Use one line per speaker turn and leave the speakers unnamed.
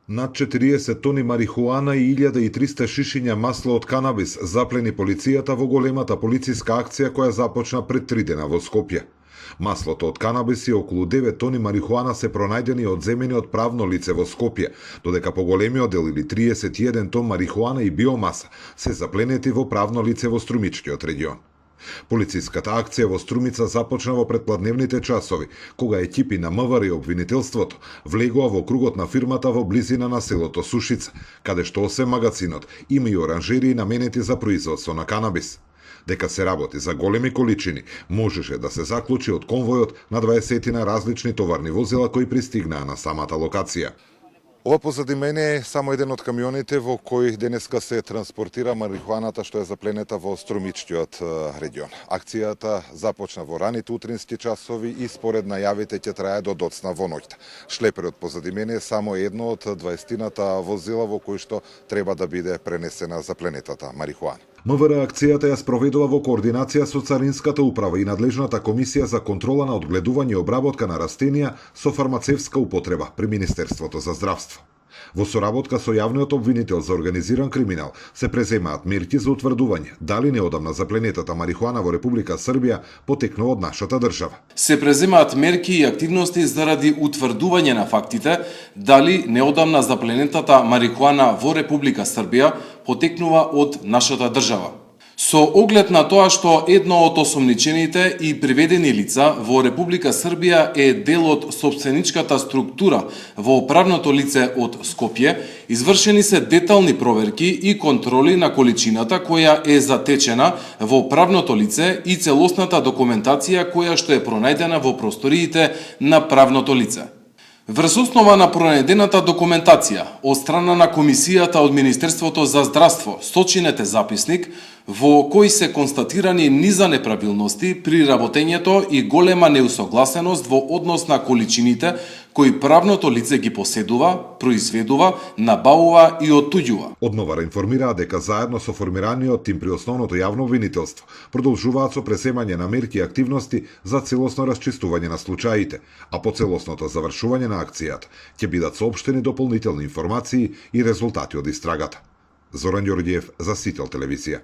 Над 40 тони марихуана и 1300 шишиња масло од канабис заплени полицијата во големата полициска акција која започна пред 3 дена во Скопје. Маслото од канабис и околу 9 тони марихуана се пронајдени од земени од правно лице во Скопје, додека поголемиот дел или 31 тон марихуана и биомаса се запленети во правно лице во Струмичкиот регион. Полициската акција во Струмица започна во предпладневните часови, кога екипи на МВР и обвинителството влегоа во кругот на фирмата во близина на селото Сушица, каде што освен магазинот има и оранжерии наменети за производство на канабис. Дека се работи за големи количини, можеше да се заклучи од конвојот на 20 на различни товарни возила кои пристигнаа на самата локација. Ова позади мене е само еден од камионите во кој денеска се транспортира марихуаната што е запленета во Струмичкиот регион. Акцијата започна во раните утрински часови и според најавите ќе трае до доцна во ноќта. Шлеперот позади мене е само едно од 20-та возила во кои што треба да биде пренесена запленетата марихуана. МВР акцијата ја спроведува во координација со Царинската управа и надлежната комисија за контрола на одгледување и обработка на растенија со фармацевтска употреба при Министерството за здравство. Во соработка со јавниот обвинител за организиран криминал се преземаат мерки за утврдување дали неодамна запленетата марихуана во Република Србија потекнува од нашата држава.
Се преземаат мерки и активности заради утврдување на фактите дали неодамна запленетата марихуана во Република Србија потекнува од нашата држава. Со оглед на тоа што едно од осомничените и приведени лица во Република Србија е дел од сопстеничката структура во правното лице од Скопје, извршени се детални проверки и контроли на количината која е затечена во правното лице и целосната документација која што е пронајдена во просториите на правното лице. Врз основа на пронајдената документација од страна на Комисијата од Министерството за здравство сочинете записник во кој се констатирани низа неправилности при работењето и голема неусогласеност во однос на количините кои правното лице ги поседува, произведува, набавува и оттуѓува.
Од МВР информираа дека заедно со формираниот тим при основното јавно обвинителство продолжуваат со преземање на мерки и активности за целосно расчистување на случаите, а по целосното завршување на акцијата ќе бидат соопштени дополнителни информации и резултати од истрагата. Зоран Ѓорѓиев за Сител телевизија.